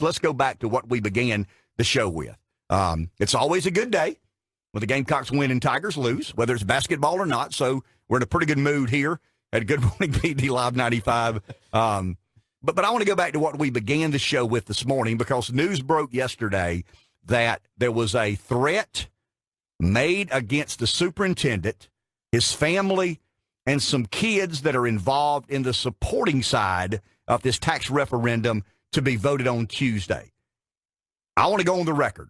let's go back to what we began the show with. It's always a good day when the Gamecocks win and Tigers lose, whether it's basketball or not. So we're in a pretty good mood here at Good Morning PD Live 95. But I want to go back to what we began the show with this morning, because news broke yesterday that there was a threat made against the superintendent, his family, and some kids that are involved in the supporting side of this tax referendum to be voted on Tuesday. I want to go on the record,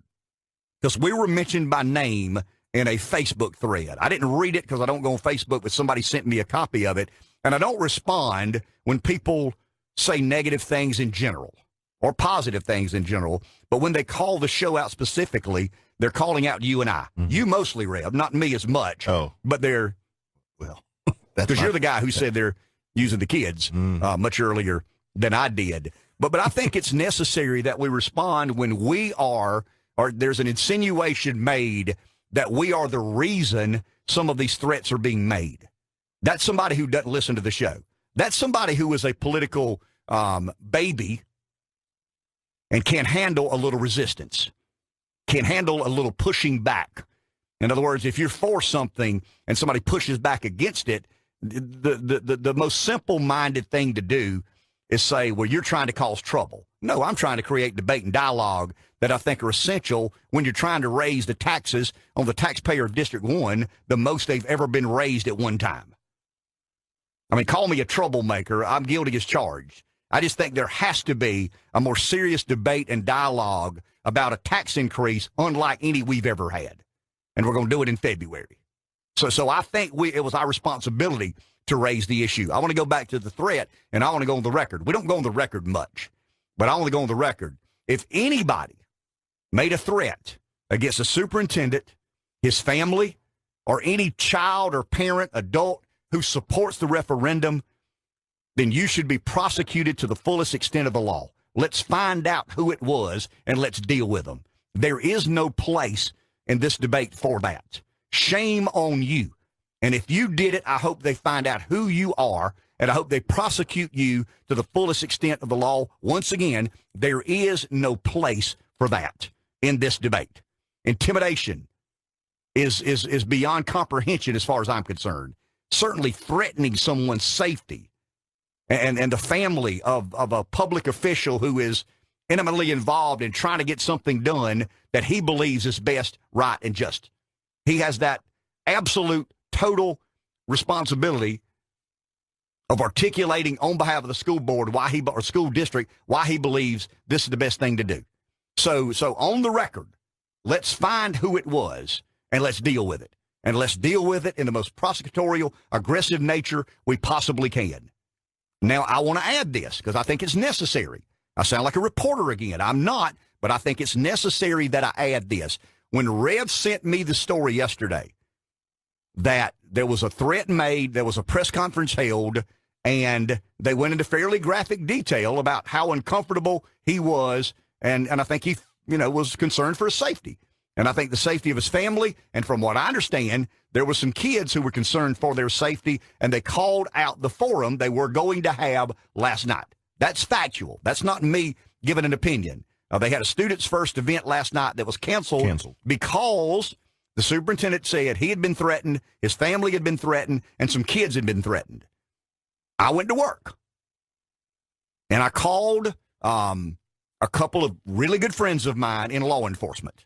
because we were mentioned by name in a Facebook thread. I didn't read it because I don't go on Facebook, but somebody sent me a copy of it. And I don't respond when people say negative things in general or positive things in general. But when they call the show out specifically, they're calling out you and I. Mm-hmm. You mostly, Rev, not me as much. Oh. But they're, well, because you're the guy who said they're using the kids much earlier than I did. But I think it's necessary that we respond when we are, or there's an insinuation made that we are the reason some of these threats are being made. That's somebody who doesn't listen to the show. That's somebody who is a political baby and can't handle a little resistance, can't handle a little pushing back. In other words, if you're for something and somebody pushes back against it, the most simple-minded thing to do is say, well, you're trying to cause trouble. No, I'm trying to create debate and dialogue that I think are essential when you're trying to raise the taxes on the taxpayer of District 1 the most they've ever been raised at one time. I mean, call me a troublemaker. I'm guilty as charged. I just think there has to be a more serious debate and dialogue about a tax increase unlike any we've ever had. And we're going to do it in February. So I think it was our responsibility to raise the issue. I want to go back to the threat, and I want to go on the record. We don't go on the record much, but I want to go on the record. If anybody made a threat against a superintendent, his family, or any child or parent, adult who supports the referendum, then you should be prosecuted to the fullest extent of the law. Let's find out who it was, and let's deal with them. There is no place in this debate for that. Shame on you. And if you did it, I hope they find out who you are, and I hope they prosecute you to the fullest extent of the law. Once again, there is no place for that in this debate. Intimidation is beyond comprehension as far as I'm concerned. Certainly threatening someone's safety and the family of a public official who is intimately involved in trying to get something done that he believes is best, right, and just. He has that absolute, total responsibility of articulating on behalf of the school board or school district why he believes this is the best thing to do. So on the record, let's find who it was and let's deal with it. And let's deal with it in the most prosecutorial, aggressive nature we possibly can. Now, I want to add this because I think it's necessary. I sound like a reporter again. I'm not, but I think it's necessary that I add this. When Rev sent me the story yesterday that there was a threat made, there was a press conference held, and they went into fairly graphic detail about how uncomfortable he was, and I think he, was concerned for his safety. And I think the safety of his family, and from what I understand, there were some kids who were concerned for their safety, and they called out the forum they were going to have last night. That's factual. That's not me giving an opinion. They had a Students First event last night that was canceled because the superintendent said he had been threatened, his family had been threatened, and some kids had been threatened. I went to work, and I called a couple of really good friends of mine in law enforcement.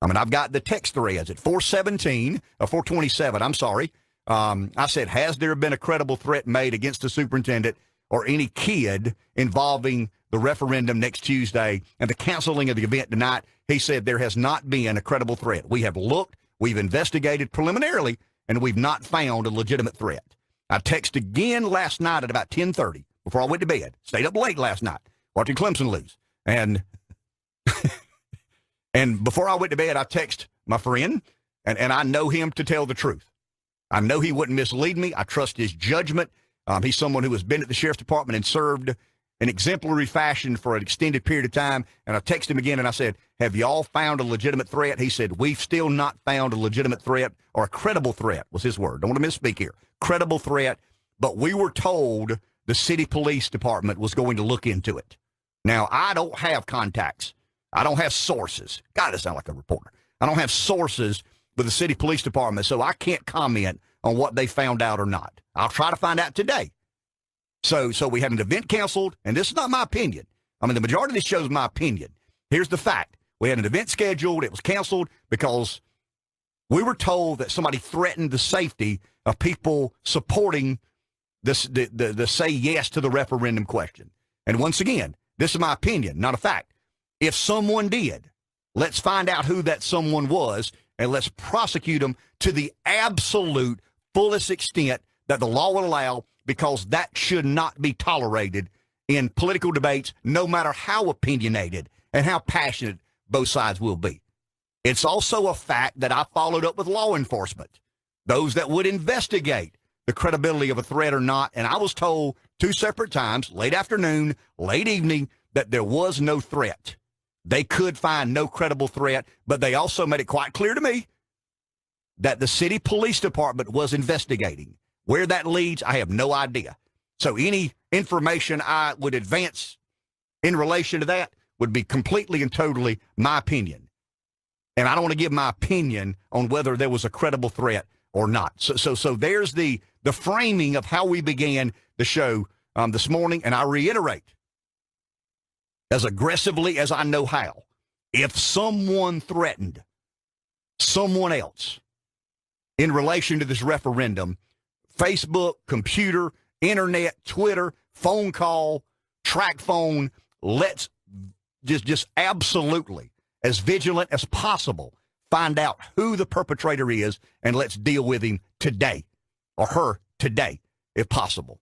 I mean, I've got the text threads at 427, I'm sorry. I said, has there been a credible threat made against the superintendent or any kid involving the referendum next Tuesday and the canceling of the event tonight? He said there has not been a credible threat. We have looked, we've investigated preliminarily, and we've not found a legitimate threat. I texted again last night at about 10:30 before I went to bed. Stayed up late last night watching Clemson lose. And and before I went to bed, I texted my friend, and I know him to tell the truth. I know he wouldn't mislead me. I trust his judgment. He's someone who has been at the sheriff's department and served in exemplary fashion for an extended period of time. And I texted him again, and I said, have y'all found a legitimate threat? He said, we've still not found a legitimate threat, or a credible threat was his word. Don't want to misspeak here. Credible threat, but we were told the city police department was going to look into it. Now, I don't have contacts. I don't have sources. God, that sounds like a reporter. I don't have sources with the city police department, so I can't comment on what they found out or not. I'll try to find out today. So we had an event canceled, and this is not my opinion. I mean, the majority of this shows my opinion. Here's the fact. We had an event scheduled. It was canceled because we were told that somebody threatened the safety of people supporting this, the say yes to the referendum question. And once again, this is my opinion, not a fact. If someone did, let's find out who that someone was, and let's prosecute them to the absolute fullest extent that the law will allow, because that should not be tolerated in political debates, no matter how opinionated and how passionate both sides will be. It's also a fact that I followed up with law enforcement, those that would investigate the credibility of a threat or not, and I was told 2 separate times, late afternoon, late evening, that there was no threat. They could find no credible threat, but they also made it quite clear to me that the city police department was investigating. Where that leads, I have no idea. So any information I would advance in relation to that would be completely and totally my opinion. And I don't want to give my opinion on whether there was a credible threat or not. So there's the framing of how we began the show this morning. And I reiterate, as aggressively as I know how, if someone threatened someone else in relation to this referendum, Facebook, computer, internet, Twitter, phone call, track phone, let's just absolutely, as vigilant as possible, find out who the perpetrator is, and let's deal with him today, or her today, if possible.